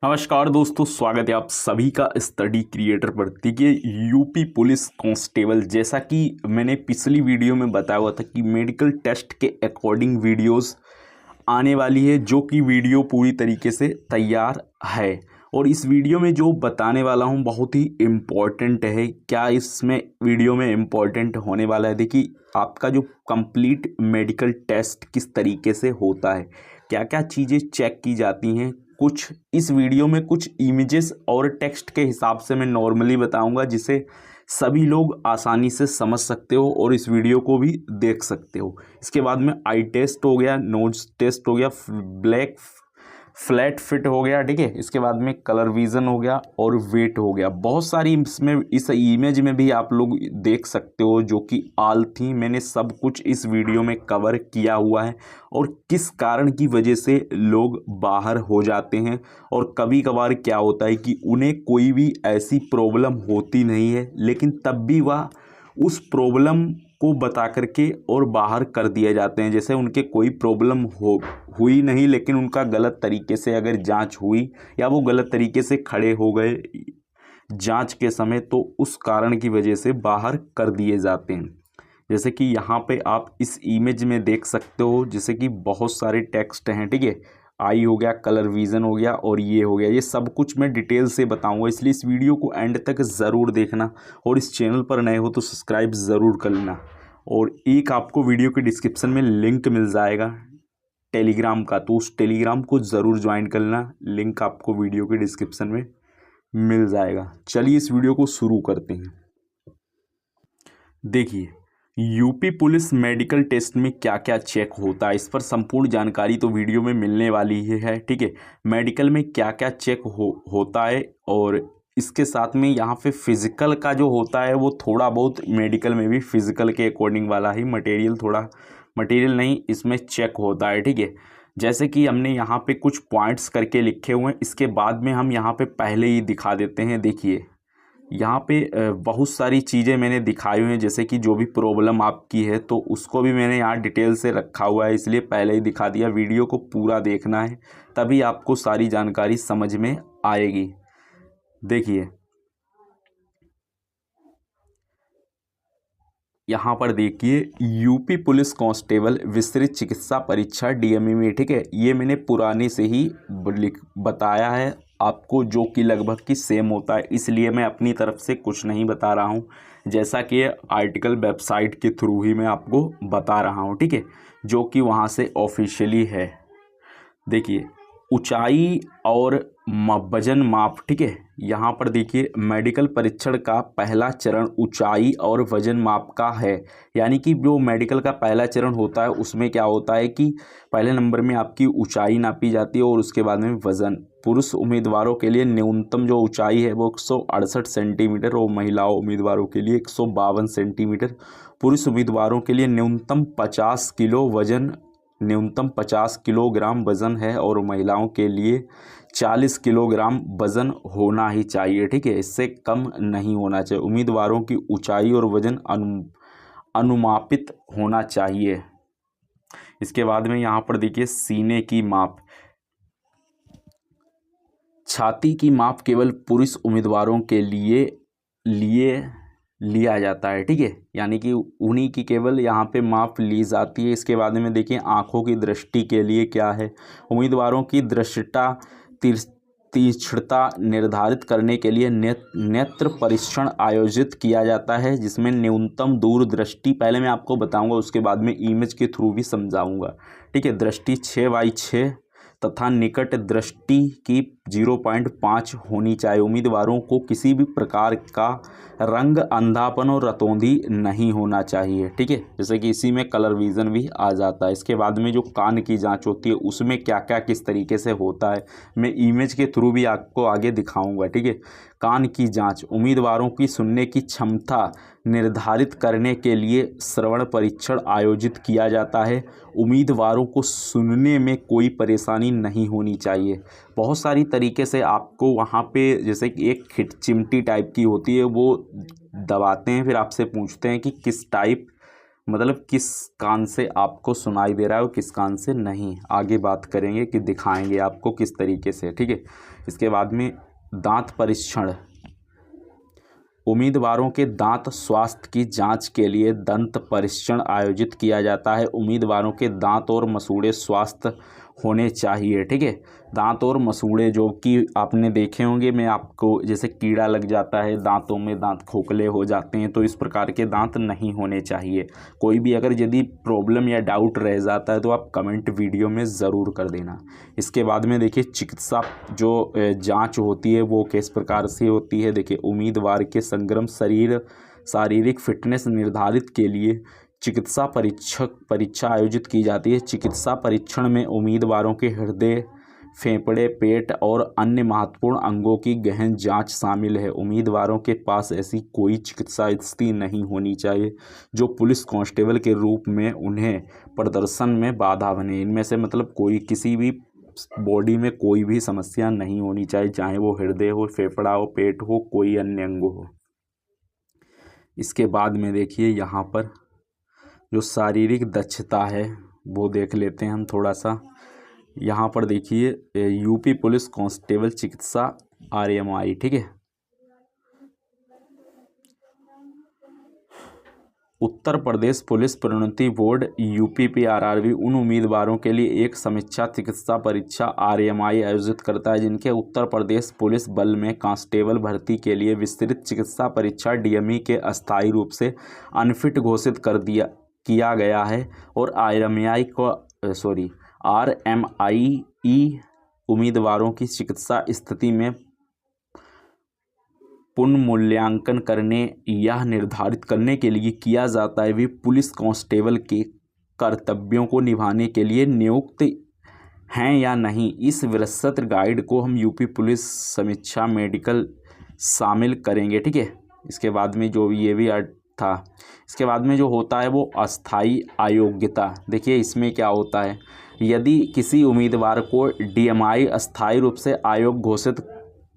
नमस्कार दोस्तों, स्वागत है आप सभी का स्टडी क्रिएटर पर। देखिए, यूपी पुलिस कांस्टेबल, जैसा कि मैंने पिछली वीडियो में बताया हुआ था कि मेडिकल टेस्ट के अकॉर्डिंग वीडियोस आने वाली है, जो कि वीडियो पूरी तरीके से तैयार है। और इस वीडियो में जो बताने वाला हूँ बहुत ही इम्पॉर्टेंट है। क्या इसमें वीडियो में इम्पॉर्टेंट होने वाला है, देखिए आपका जो कंप्लीट मेडिकल टेस्ट किस तरीके से होता है, क्या क्या चीज़ें चेक की जाती हैं, कुछ इस वीडियो में कुछ इमेजेस और टेक्स्ट के हिसाब से मैं नॉर्मली बताऊंगा, जिसे सभी लोग आसानी से समझ सकते हो और इस वीडियो को भी देख सकते हो। इसके बाद में आई टेस्ट हो गया, नोज टेस्ट हो गया, ब्लैक फ्लैट फिट हो गया, ठीक है। इसके बाद में कलर विज़न हो गया और वेट हो गया। बहुत सारी इसमें इस इमेज में भी आप लोग देख सकते हो, जो कि आल थी। मैंने सब कुछ इस वीडियो में कवर किया हुआ है और किस कारण की वजह से लोग बाहर हो जाते हैं और कभी कभार क्या होता है कि उन्हें कोई भी ऐसी प्रॉब्लम होती नहीं है, लेकिन तब भी वह उस प्रॉब्लम को बता करके और बाहर कर दिए जाते हैं। जैसे उनके कोई प्रॉब्लम हुई नहीं, लेकिन उनका गलत तरीके से अगर जांच हुई या वो गलत तरीके से खड़े हो गए जांच के समय, तो उस कारण की वजह से बाहर कर दिए जाते हैं। जैसे कि यहाँ पे आप इस इमेज में देख सकते हो, जैसे कि बहुत सारे टेक्स्ट हैं, ठीक है। आई हो गया, कलर विज़न हो गया और ये हो गया। ये सब कुछ मैं डिटेल से बताऊंगा, इसलिए इस वीडियो को एंड तक ज़रूर देखना और इस चैनल पर नए हो तो सब्सक्राइब ज़रूर कर लेना। और एक आपको वीडियो के डिस्क्रिप्शन में लिंक मिल जाएगा टेलीग्राम का, तो उस टेलीग्राम को ज़रूर ज्वाइन कर लेना। लिंक आपको वीडियो के डिस्क्रिप्शन में मिल जाएगा। चलिए इस वीडियो को शुरू करते हैं। देखिए, यूपी पुलिस मेडिकल टेस्ट में क्या क्या चेक होता है, इस पर संपूर्ण जानकारी तो वीडियो में मिलने वाली ही है, ठीक है। मेडिकल में क्या क्या चेक होता है और इसके साथ में यहाँ पे फिज़िकल का जो होता है वो थोड़ा बहुत मेडिकल में भी फिज़िकल के अकॉर्डिंग वाला ही मटेरियल नहीं इसमें चेक होता है, ठीक है। जैसे कि हमने यहाँ पे कुछ पॉइंट्स करके लिखे हुए हैं, इसके बाद में हम यहाँ पे पहले ही दिखा देते हैं। देखिए यहाँ पे बहुत सारी चीज़ें मैंने दिखाई हुई हैं, जैसे कि जो भी प्रॉब्लम आपकी है तो उसको भी मैंने यहाँ डिटेल से रखा हुआ है, इसलिए पहले ही दिखा दिया। वीडियो को पूरा देखना है, तभी आपको सारी जानकारी समझ में आएगी। देखिए यहाँ पर देखिए, यूपी पुलिस कांस्टेबल विस्तृत चिकित्सा परीक्षा डीएमई में, ठीक है। ये मैंने पुराने से ही बताया है आपको, जो कि लगभग कि सेम होता है, इसलिए मैं अपनी तरफ से कुछ नहीं बता रहा हूँ, जैसा कि आर्टिकल वेबसाइट के थ्रू ही मैं आपको बता रहा हूँ, ठीक है, जो कि वहाँ से ऑफिशियली है। देखिए ऊंचाई और वजन माप, ठीक है। यहाँ पर देखिए मेडिकल परीक्षण का पहला चरण ऊंचाई और वजन माप का है। यानी कि जो मेडिकल का पहला चरण होता है उसमें क्या होता है कि पहले नंबर में आपकी ऊंचाई नापी जाती है और उसके बाद में वजन। पुरुष उम्मीदवारों के लिए न्यूनतम जो ऊंचाई है वो 168 सेंटीमीटर और महिलाओं उम्मीदवारों के लिए 152 सेंटीमीटर। पुरुष उम्मीदवारों के लिए न्यूनतम 50 किलो वजन, न्यूनतम 50 किलोग्राम वज़न है और महिलाओं के लिए 40 किलोग्राम वज़न होना ही चाहिए, ठीक है। इससे कम नहीं होना चाहिए। उम्मीदवारों की ऊंचाई और वज़न अनुमापित होना चाहिए। इसके बाद में यहाँ पर देखिए सीने की माप, छाती की माप केवल पुरुष उम्मीदवारों के लिए लिया जाता है, ठीक है। यानी कि उन्हीं की केवल यहाँ पे माप ली जाती है। इसके बाद में देखिए आँखों की दृष्टि के लिए क्या है, उम्मीदवारों की दृष्टता तीक्ष्णता निर्धारित करने के लिए नेत्र परीक्षण आयोजित किया जाता है, जिसमें न्यूनतम दूरदृष्टि पहले मैं आपको बताऊंगा, उसके बाद में इमेज के थ्रू भी समझाऊंगा, ठीक है। दृष्टि 6/6 तथा निकट दृष्टि की 0.5 होनी चाहिए। उम्मीदवारों को किसी भी प्रकार का रंग अंधापन और रतौंधी नहीं होना चाहिए, ठीक है। जैसे कि इसी में कलर विज़न भी आ जाता है। इसके बाद में जो कान की जांच होती है उसमें क्या क्या किस तरीके से होता है मैं इमेज के थ्रू भी आपको आगे दिखाऊंगा, ठीक है। कान की जांच, उम्मीदवारों की सुनने की क्षमता निर्धारित करने के लिए श्रवण परीक्षण आयोजित किया जाता है। उम्मीदवारों को सुनने में कोई परेशानी नहीं होनी चाहिए। बहुत सारी तरीके से आपको वहाँ पे, जैसे कि एक चिमटी टाइप की होती है, वो दबाते हैं, फिर आपसे पूछते हैं कि किस टाइप मतलब किस कान से आपको सुनाई दे रहा है और किस कान से नहीं, आगे बात करेंगे कि दिखाएंगे आपको किस तरीके से, ठीक है। इसके बाद में दांत परीक्षण, उम्मीदवारों के दांत स्वास्थ्य की जांच के लिए दंत परीक्षण आयोजित किया जाता है। उम्मीदवारों के दांत और मसूड़े स्वस्थ होने चाहिए, ठीक है। दांत और मसूड़े जो कि आपने देखे होंगे, मैं आपको जैसे कीड़ा लग जाता है दांतों में, दांत खोखले हो जाते हैं, तो इस प्रकार के दांत नहीं होने चाहिए। कोई भी अगर यदि प्रॉब्लम या डाउट रह जाता है तो आप कमेंट वीडियो में ज़रूर कर देना। इसके बाद में देखिए चिकित्सा जो जांच होती है वो किस प्रकार से होती है। देखिए उम्मीदवार के समग्र शारीरिक फिटनेस निर्धारित के लिए चिकित्सा परीक्षा आयोजित की जाती है। चिकित्सा परीक्षण में उम्मीदवारों के हृदय, फेफड़े, पेट और अन्य महत्वपूर्ण अंगों की गहन जांच शामिल है। उम्मीदवारों के पास ऐसी कोई चिकित्सा स्थिति नहीं होनी चाहिए जो पुलिस कांस्टेबल के रूप में उन्हें प्रदर्शन में बाधा बने। इनमें से मतलब कोई किसी भी बॉडी में कोई भी समस्या नहीं होनी चाहिए, चाहे वो हृदय हो, फेफड़ा हो, पेट हो, कोई अन्य अंग हो। इसके बाद में देखिए यहाँ पर जो शारीरिक दक्षता है वो देख लेते हैं हम थोड़ा सा। यहाँ पर देखिए यूपी पुलिस कांस्टेबल चिकित्सा RMI, ठीक है। उत्तर प्रदेश पुलिस प्रोन्नति बोर्ड UPPRRB उन उम्मीदवारों के लिए एक समीक्षा चिकित्सा परीक्षा RMI आयोजित करता है जिनके उत्तर प्रदेश पुलिस बल में कांस्टेबल भर्ती के लिए विस्तृत चिकित्सा परीक्षा DME के अस्थायी रूप से अनफिट घोषित किया गया है। और RMIE उम्मीदवारों की चिकित्सा स्थिति में पुनर्मूल्यांकन करने यह निर्धारित करने के लिए किया जाता है वे पुलिस कांस्टेबल के कर्तव्यों को निभाने के लिए नियुक्त हैं या नहीं। इस विस्तृत गाइड को हम यूपी पुलिस समीक्षा मेडिकल शामिल करेंगे, ठीक है। इसके बाद में जो ये भी था, इसके बाद में जो होता है वो अस्थाई अयोग्यता। देखिए इसमें क्या होता है, यदि किसी उम्मीदवार को DMI अस्थायी रूप से अयोग्य घोषित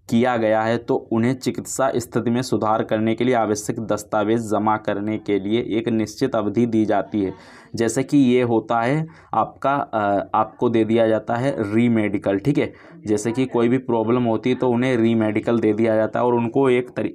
किया गया है तो उन्हें चिकित्सा स्थिति में सुधार करने के लिए आवश्यक दस्तावेज जमा करने के लिए एक निश्चित अवधि दी जाती है। जैसे कि ये होता है आपको दे दिया जाता है रीमेडिकल, ठीक है। जैसे कि कोई भी प्रॉब्लम होती है तो उन्हें रीमेडिकल दे दिया जाता है और उनको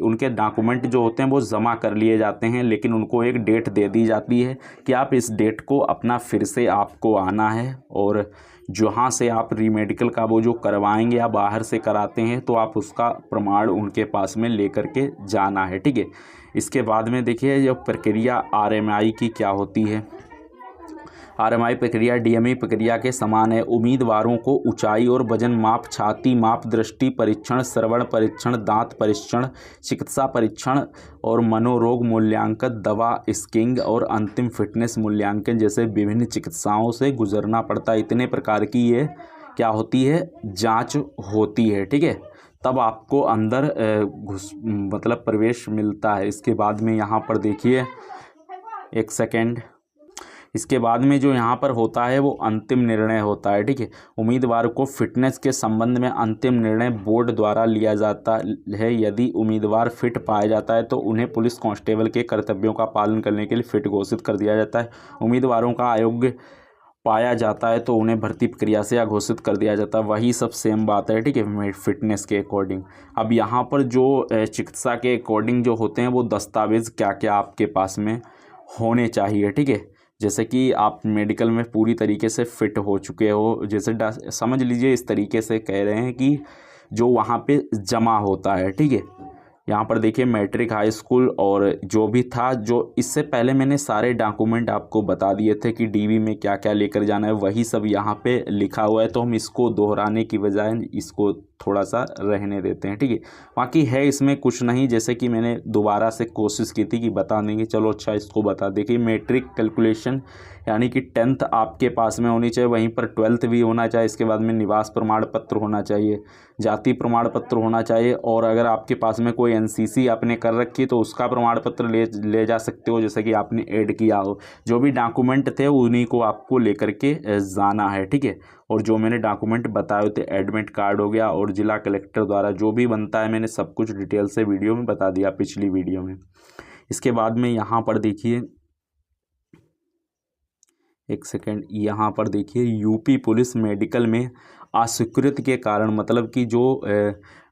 उनके डॉक्यूमेंट जो होते हैं वो जमा कर लिए जाते हैं, लेकिन उनको एक डेट दे दी जाती है कि आप इस डेट को अपना फिर से आपको आना है, और जहाँ से आप रीमेडिकल का वो जो करवाएंगे या बाहर से कराते हैं तो आप उसका प्रमाण उनके पास में लेकर के जाना है, ठीक है। इसके बाद में देखिए जो प्रक्रिया RMI की क्या होती है। RMI प्रक्रिया DME प्रक्रिया के समान है। उम्मीदवारों को ऊंचाई और वजन माप, छाती माप, दृष्टि परीक्षण, श्रवण परीक्षण, दांत परीक्षण, चिकित्सा परीक्षण और मनोरोग मूल्यांकन, दवा स्क्रीनिंग और अंतिम फिटनेस मूल्यांकन जैसे विभिन्न चिकित्साओं से गुजरना पड़ता है। इतने प्रकार की ये क्या होती है, जांच होती है, ठीक है। तब आपको अंदर मतलब प्रवेश मिलता है। इसके बाद में यहाँ पर देखिए एक सेकेंड, इसके बाद में जो यहाँ पर होता है वो अंतिम निर्णय होता है, ठीक है। उम्मीदवार को फिटनेस के संबंध में अंतिम निर्णय बोर्ड द्वारा लिया जाता है। यदि उम्मीदवार फिट पाया जाता है तो उन्हें पुलिस कांस्टेबल के कर्तव्यों का पालन करने के लिए फिट घोषित कर दिया जाता है। उम्मीदवारों का अयोग्य पाया जाता है तो उन्हें भर्ती प्रक्रिया से अघोषित कर दिया जाता है। वही सब सेम बात है, ठीक है, फिटनेस के अकॉर्डिंग। अब यहाँ पर जो चिकित्सा के अकॉर्डिंग जो होते हैं वो दस्तावेज़ क्या क्या आपके पास में होने चाहिए, ठीक है। जैसे कि आप मेडिकल में पूरी तरीके से फिट हो चुके हो, जैसे समझ लीजिए इस तरीके से कह रहे हैं कि जो वहाँ पे जमा होता है, ठीक है। यहाँ पर देखिए मैट्रिक, हाई स्कूल और जो भी था, जो इससे पहले मैंने सारे डॉक्यूमेंट आपको बता दिए थे कि DV में क्या क्या लेकर जाना है, वही सब यहाँ पे लिखा हुआ है। तो हम इसको दोहराने की बजाय इसको थोड़ा सा रहने देते हैं, ठीक है। बाकी है इसमें कुछ नहीं, जैसे कि मैंने दोबारा से कोशिश की थी कि बता देंगे, चलो अच्छा इसको बता। देखिए मैट्रिक कैलकुलेशन यानी कि 10th आपके पास में होनी चाहिए, वहीं पर 12th भी होना चाहिए। इसके बाद में निवास प्रमाण पत्र होना चाहिए, जाति प्रमाण पत्र होना चाहिए, और अगर आपके पास में कोई NCC आपने कर रखी है तो उसका प्रमाण पत्र ले जा सकते हो, जैसे कि आपने ऐड किया हो। जो भी डॉक्यूमेंट थे उन्हीं को आपको लेकर के जाना है, ठीक है। और जो मैंने डॉक्यूमेंट बताए थे, एडमिट कार्ड हो गया और जिला कलेक्टर द्वारा जो भी बनता है, मैंने सब कुछ डिटेल से वीडियो में बता दिया पिछली वीडियो में। इसके बाद में यहाँ पर देखिए एक सेकेंड, यहाँ पर देखिए यूपी पुलिस मेडिकल में अस्वीकृति के कारण, मतलब कि जो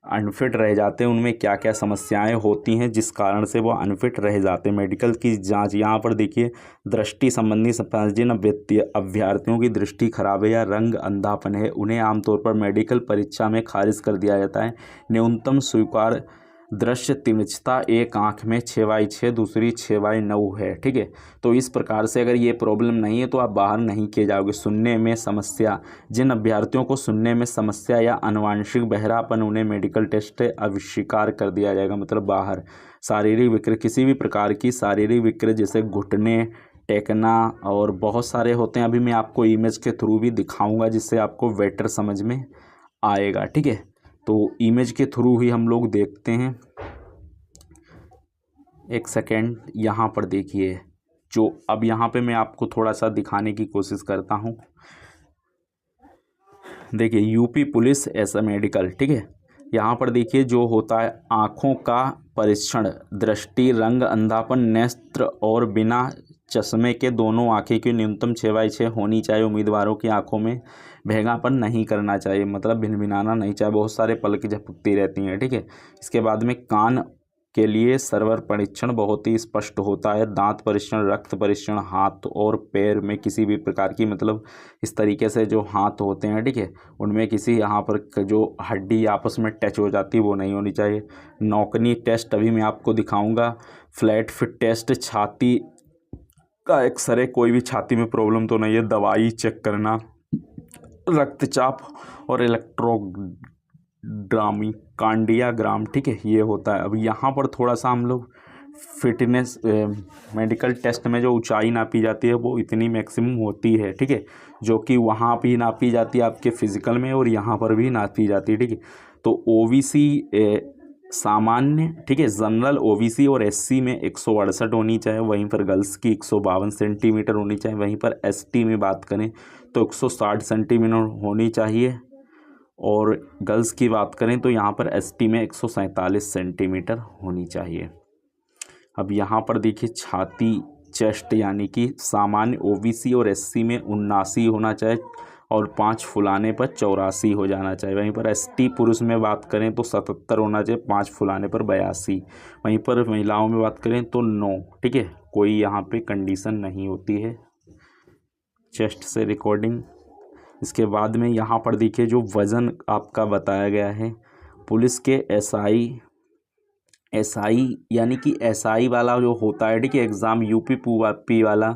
अनफिट रह जाते हैं उनमें क्या क्या समस्याएं होती हैं जिस कारण से वो अनफिट रह जाते हैं। मेडिकल की जांच, यहाँ पर देखिए दृष्टि संबंधी समस्या, जिन अभ्यर्थियों की दृष्टि खराब है या रंग अंधापन है उन्हें आमतौर पर मेडिकल परीक्षा में खारिज कर दिया जाता है। न्यूनतम स्वीकार दृश्य तिरछता एक आँख में 6/6, दूसरी 6/9 है। ठीक है, तो इस प्रकार से अगर ये प्रॉब्लम नहीं है तो आप बाहर नहीं किए जाओगे। सुनने में समस्या, जिन अभ्यर्थियों को सुनने में समस्या या आनुवंशिक बहरापन, उन्हें मेडिकल टेस्ट अस्वीकार कर दिया जाएगा, मतलब बाहर। शारीरिक विकृति, किसी भी प्रकार की शारीरिक विकृति जैसे घुटने टेकना और बहुत सारे होते हैं, अभी मैं आपको इमेज के थ्रू भी दिखाऊंगा जिससे आपको बेटर समझ में आएगा। ठीक है, तो इमेज के थ्रू ही हम लोग देखते हैं। एक सेकेंड, यहाँ पर देखिए, जो अब यहाँ पे मैं आपको थोड़ा सा दिखाने की कोशिश करता हूँ। देखिए यूपी पुलिस ऐसा मेडिकल, ठीक है, यहाँ पर देखिए जो होता है आँखों का परीक्षण, दृष्टि, रंग अंधापन, नेत्र और बिना चश्मे के दोनों आँखें की न्यूनतम 6/6 होनी चाहिए। उम्मीदवारों की आंखों में भेगापन नहीं करना चाहिए, मतलब भिनभिनाना नहीं चाहिए, बहुत सारे पलक झपकती रहती हैं। ठीक है, इसके बाद में कान के लिए सर्वर परीक्षण बहुत ही स्पष्ट होता है। दांत परीक्षण, रक्त परीक्षण, हाथ और पैर में किसी भी प्रकार की, मतलब इस तरीके से जो हाथ होते हैं, ठीक है, उनमें किसी यहाँ पर जो हड्डी आपस में टच हो जाती है वो नहीं होनी चाहिए। नौकनी टेस्ट अभी मैं आपको दिखाऊंगा। फ्लैट फिट टेस्ट, छाती का एक्सरे, कोई भी छाती में प्रॉब्लम तो नहीं है, दवाई चेक करना, रक्तचाप और इलेक्ट्रोग्रामी कार्डियोग्राम, ठीक है, ये होता है। अब यहाँ पर थोड़ा सा हम लोग फिटनेस, मेडिकल टेस्ट में जो ऊंचाई नापी जाती है वो इतनी मैक्सिमम होती है, ठीक है, जो कि वहाँ भी नापी जाती है आपके फिजिकल में और यहाँ पर भी नापी जाती है। ठीक है, तो ओबीसी सामान्य, ठीक है, जनरल, ओबीसी और एससी में 168 होनी चाहिए, वहीं पर गर्ल्स की 152 सेंटीमीटर होनी चाहिए, वहीं पर एसटी में बात करें तो 160 सेंटीमीटर होनी चाहिए, और गर्ल्स की बात करें तो यहाँ पर एसटी में 147 सेंटीमीटर होनी चाहिए। अब यहाँ पर देखिए छाती, चेस्ट, यानी कि सामान्य ओबीसी और एससी में 79 होना चाहिए और 5 फुलाने पर 84 हो जाना चाहिए। वहीं पर एसटी पुरुष में बात करें तो 77 होना चाहिए, 5 फुलाने पर 82। वहीं पर महिलाओं में बात करें तो 9। ठीक है, कोई यहाँ पे कंडीशन नहीं होती है चेस्ट से रिकॉर्डिंग। इसके बाद में यहाँ पर देखिए जो वज़न आपका बताया गया है, पुलिस के एसआई यानी कि एसआई वाला जो होता है, ठीक है, एग्ज़ाम यूपी पी वाला,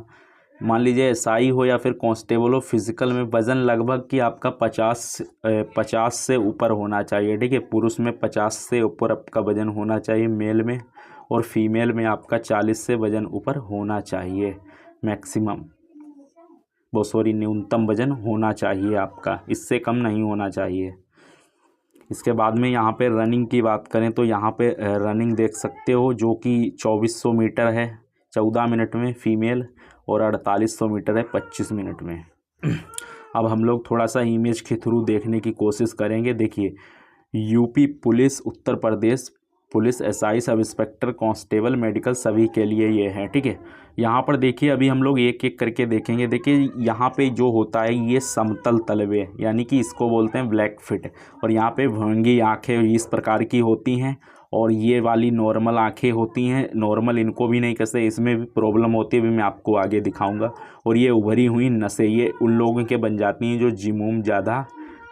मान लीजिए एसआई हो या फिर कांस्टेबल हो, फिजिकल में वज़न लगभग कि आपका 50 से ऊपर होना चाहिए। ठीक है, पुरुष में 50 से ऊपर आपका वज़न होना चाहिए मेल में, और फीमेल में आपका 40 से वज़न ऊपर होना चाहिए मैक्सिमम, न्यूनतम वज़न होना चाहिए आपका, इससे कम नहीं होना चाहिए। इसके बाद में यहाँ पे रनिंग की बात करें तो यहाँ पे रनिंग देख सकते हो जो कि 2400 मीटर है 14 मिनट में फीमेल, और 4800 मीटर है 25 मिनट में। अब हम लोग थोड़ा सा इमेज के थ्रू देखने की कोशिश करेंगे। देखिए UP police, Uttar Pradesh police, SI, sub inspector, constable, medical, सभी के लिए ये है। ठीक है, यहाँ पर देखिए अभी हम लोग एक एक करके देखेंगे। देखिए यहाँ पे जो होता है ये समतल तलवे, यानी कि इसको बोलते हैं ब्लैक फिट, और यहाँ पे भंगी आँखें इस प्रकार की होती हैं, और ये वाली नॉर्मल आँखें होती हैं। नॉर्मल इनको भी नहीं कहते, इसमें भी प्रॉब्लम होती है, भी मैं आपको आगे दिखाऊंगा। और ये उभरी हुई नसें, ये उन लोगों के बन जाती हैं जो जिम ज़्यादा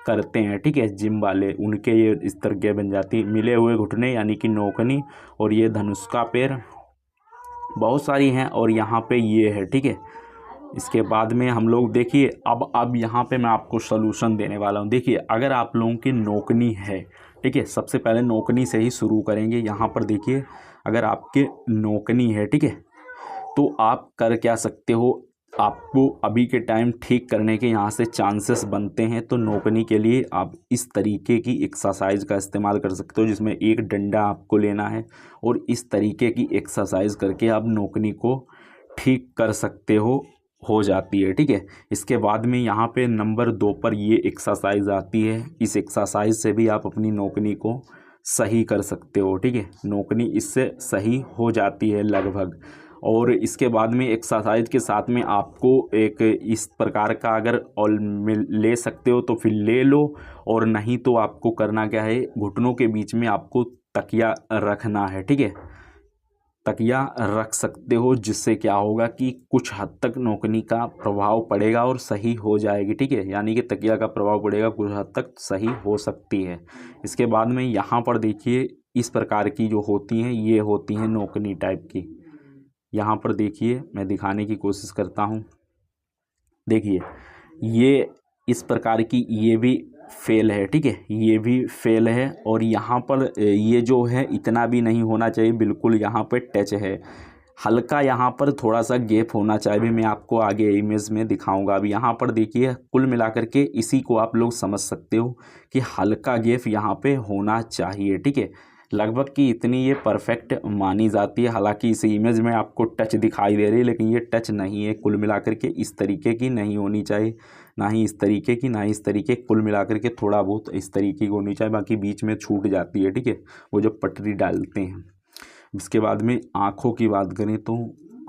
करते हैं, ठीक है, जिम वाले, उनके ये इस तरह के बन जाती है। मिले हुए घुटने यानी कि नौकनी, और ये धनुष का पैर, बहुत सारी हैं, और यहाँ पे ये है। ठीक है, इसके बाद में हम लोग देखिए अब यहाँ पे मैं आपको सलूशन देने वाला हूँ। देखिए अगर आप लोगों की नौकनी है, ठीक है, सबसे पहले नौकनी से ही शुरू करेंगे। यहाँ पर देखिए अगर आपके नौकनी है, ठीक है, तो आप कर क्या सकते हो, आपको अभी के टाइम ठीक करने के यहाँ से चांसेस बनते हैं। तो नौकनी के लिए आप इस तरीके की एक्सरसाइज का इस्तेमाल कर सकते हो, जिसमें एक डंडा आपको लेना है और इस तरीके की एक्सरसाइज करके आप नौकनी को ठीक कर सकते हो जाती है। ठीक है, इसके बाद में यहाँ पे नंबर 2 पर ये एक्सरसाइज आती है। इस एक्सरसाइज से भी आप अपनी नौकनी को सही कर सकते हो। ठीक है, नौकनी इससे सही हो जाती है लगभग। और इसके बाद में एक्सरसाइज के साथ में आपको एक इस प्रकार का अगर ऑल ले सकते हो तो फिर ले लो, और नहीं तो आपको करना क्या है, घुटनों के बीच में आपको तकिया रखना है। ठीक है, तकिया रख सकते हो, जिससे क्या होगा कि कुछ हद तक नोकनी का प्रभाव पड़ेगा और सही हो जाएगी। ठीक है, यानी कि तकिया का प्रभाव पड़ेगा, कुछ हद तक सही हो सकती है। इसके बाद में यहाँ पर देखिए इस प्रकार की जो होती हैं, ये होती हैं नोकनी टाइप की। यहाँ पर देखिए मैं दिखाने की कोशिश करता हूँ। देखिए ये इस प्रकार की ये भी फेल है। ठीक है, ये भी फेल है, और यहाँ पर ये जो है इतना भी नहीं होना चाहिए, बिल्कुल यहाँ पे टच है, हल्का यहाँ पर थोड़ा सा गैप होना चाहिए। मैं आपको आगे इमेज में दिखाऊंगा। अब यहाँ पर देखिए कुल मिलाकर के इसी को आप लोग समझ सकते हो कि हल्का गैप यहाँ पे होना चाहिए। ठीक है, लगभग कि इतनी ये परफेक्ट मानी जाती है। हालांकि इस इमेज में आपको टच दिखाई दे रही है, लेकिन ये टच नहीं है। कुल मिलाकर के इस तरीके की नहीं होनी चाहिए, ना ही इस तरीके की, ना ही इस तरीके। कुल मिलाकर के थोड़ा बहुत इस तरीके की होनी चाहिए, बाकी बीच में छूट जाती है। ठीक है, वो जो पटरी डालते हैं। इसके बाद में आँखों की बात करें तो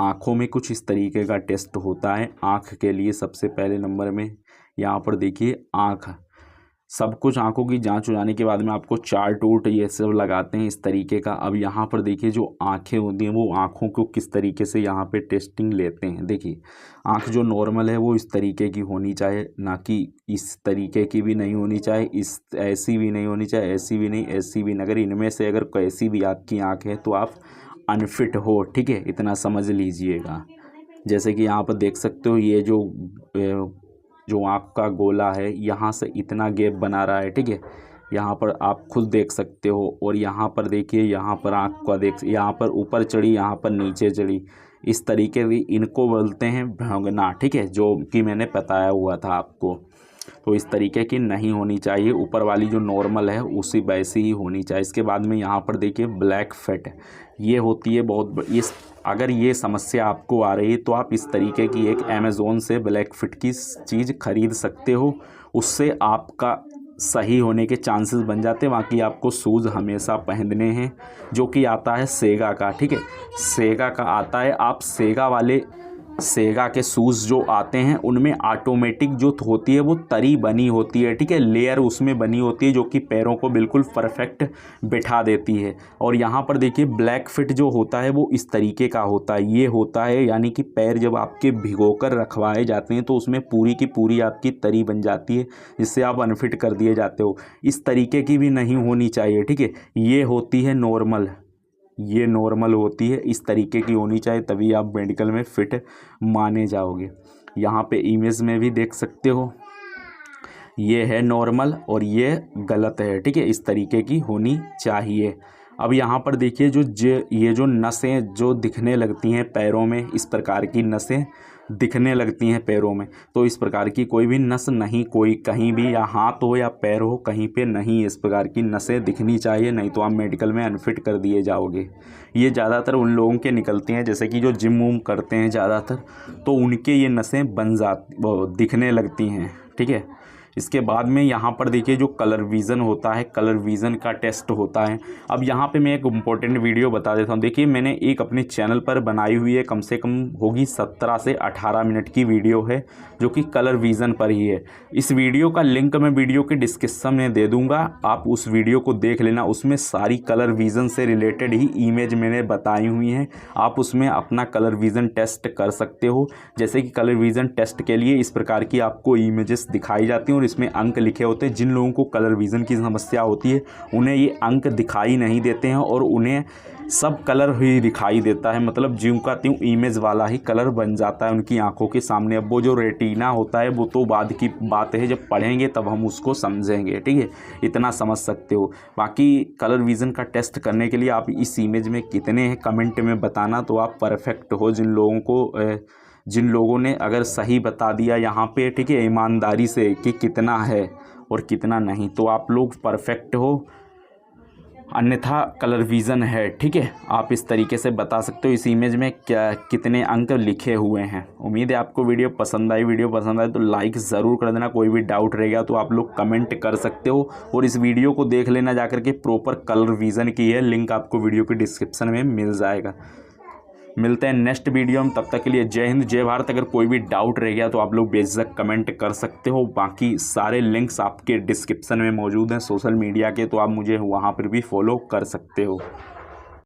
आँखों में कुछ इस तरीके का टेस्ट होता है। आँख के लिए सबसे पहले नंबर में यहाँ पर देखिए आँख, सब कुछ आंखों की जांच हो जाने के बाद में आपको चार्ट वूट ये सब लगाते हैं इस तरीके का। अब यहाँ पर देखिए जो आंखें होती हैं वो आंखों को किस तरीके से यहाँ पे टेस्टिंग लेते हैं। देखिए आंख जो नॉर्मल है वो इस तरीके की होनी चाहिए, ना कि इस तरीके की भी नहीं होनी चाहिए, इस ऐसी भी नहीं होनी चाहिए, ऐसी भी नहीं, ऐसी भी नहीं। अगर इनमें से अगर कैसी भी आपकी आँख है तो आप अनफिट हो। ठीक है, इतना समझ लीजिएगा। जैसे कि यहाँ पर देख सकते हो ये जो आँख का गोला है यहाँ से इतना गैप बना रहा है। ठीक है, यहाँ पर आप खुद देख सकते हो। और यहाँ पर देखिए, यहाँ पर आँख का यहाँ पर ऊपर चढ़ी, यहाँ पर नीचे चढ़ी, इस तरीके की इनको बोलते हैं भौंकना। ठीक है, जो कि मैंने बताया हुआ था आपको। तो इस तरीके की नहीं होनी चाहिए, ऊपर वाली जो नॉर्मल है उसी वैसी ही होनी चाहिए। इसके बाद में यहाँ पर देखिए ब्लैक फैट, ये होती है बहुत इस अगर ये समस्या आपको आ रही है तो आप इस तरीके की एक अमेज़ोन से ब्लैक फिट की चीज़ खरीद सकते हो। उससे आपका सही होने के चांसेस बन जाते हैं। बाकी आपको शूज़ हमेशा पहनने हैं, जो कि आता है सेगा का। ठीक है, सेगा का आता है। आप सेगा के शूज़ जो आते हैं उनमें ऑटोमेटिक जो होती है वो तरी बनी होती है। ठीक है, लेयर उसमें बनी होती है जो कि पैरों को बिल्कुल परफेक्ट बिठा देती है। और यहाँ पर देखिए ब्लैक फिट जो होता है वो इस तरीके का होता है। ये होता है यानी कि पैर जब आपके भिगोकर रखवाए जाते हैं तो उसमें पूरी की पूरी आपकी तरी बन जाती है, जिससे आप अनफिट कर दिए जाते हो। इस तरीके की भी नहीं होनी चाहिए। ठीक है, ये होती है नॉर्मल, ये नॉर्मल होती है, इस तरीके की होनी चाहिए, तभी आप मेडिकल में फ़िट माने जाओगे। यहाँ पे इमेज में भी देख सकते हो, ये है नॉर्मल और ये गलत है। ठीक है, इस तरीके की होनी चाहिए। अब यहाँ पर देखिए ये जो नसें जो दिखने लगती हैं पैरों में, इस प्रकार की नसें दिखने लगती हैं पैरों में, तो इस प्रकार की कोई भी नस नहीं, कोई कहीं भी, या हाथ हो या पैर हो, कहीं पे नहीं इस प्रकार की नसें दिखनी चाहिए, नहीं तो आप मेडिकल में अनफिट कर दिए जाओगे। ये ज़्यादातर उन लोगों के निकलती हैं जैसे कि जो जिम वूम करते हैं ज़्यादातर, तो उनके ये नसें दिखने लगती हैं। ठीक है, इसके बाद में यहाँ पर देखिए जो कलर विज़न होता है, कलर विज़न का टेस्ट होता है। अब यहाँ पे मैं एक इम्पोर्टेंट वीडियो बता देता हूँ। देखिए मैंने एक अपने चैनल पर बनाई हुई है, कम से कम होगी 17 से 18 मिनट की वीडियो है, जो कि कलर विज़न पर ही है। इस वीडियो का लिंक मैं वीडियो के डिस्क्रिप्शन में दे दूँगा, आप उस वीडियो को देख लेना। उसमें सारी कलर विज़न से रिलेटेड ही इमेज मैंने बताई हुई हैं, आप उसमें अपना कलर विज़न टेस्ट कर सकते हो। जैसे कि कलर विज़न टेस्ट के लिए इस प्रकार की आपको इमेजेस दिखाई जाती हैं और इसमें अंक लिखे होते हैं। जिन लोगों को कलर विज़न की समस्या होती है उन्हें ये अंक दिखाई नहीं देते हैं और उन्हें सब कलर ही दिखाई देता है, मतलब ज्यों का त्यों इमेज वाला ही कलर बन जाता है उनकी आंखों के सामने। अब वो जो रेटिना होता है वो तो बाद की बात है, जब पढ़ेंगे तब हम उसको समझेंगे। ठीक है, इतना समझ सकते हो। बाकी कलर विज़न का टेस्ट करने के लिए आप इस इमेज में कितने हैं कमेंट में बताना, तो आप परफेक्ट हो। जिन लोगों ने अगर सही बता दिया यहाँ पे, ठीक है, ईमानदारी से कि कितना है और कितना नहीं, तो आप लोग परफेक्ट हो। अन्यथा कलर विज़न है। ठीक है, आप इस तरीके से बता सकते हो इस इमेज में क्या कितने अंक लिखे हुए हैं। उम्मीद है आपको वीडियो पसंद आई। वीडियो पसंद आए तो लाइक ज़रूर कर देना। कोई भी डाउट रहेगा तो आप लोग कमेंट कर सकते हो और इस वीडियो को देख लेना जाकर के। प्रॉपर कलर विज़न की है, लिंक आपको वीडियो के डिस्क्रिप्शन में मिल जाएगा। मिलते हैं नेक्स्ट वीडियो में, तब तक के लिए जय हिंद जय भारत। अगर कोई भी डाउट रह गया तो आप लोग बेझिझक कमेंट कर सकते हो। बाकी सारे लिंक्स आपके डिस्क्रिप्शन में मौजूद हैं सोशल मीडिया के, तो आप मुझे वहाँ पर भी फॉलो कर सकते हो।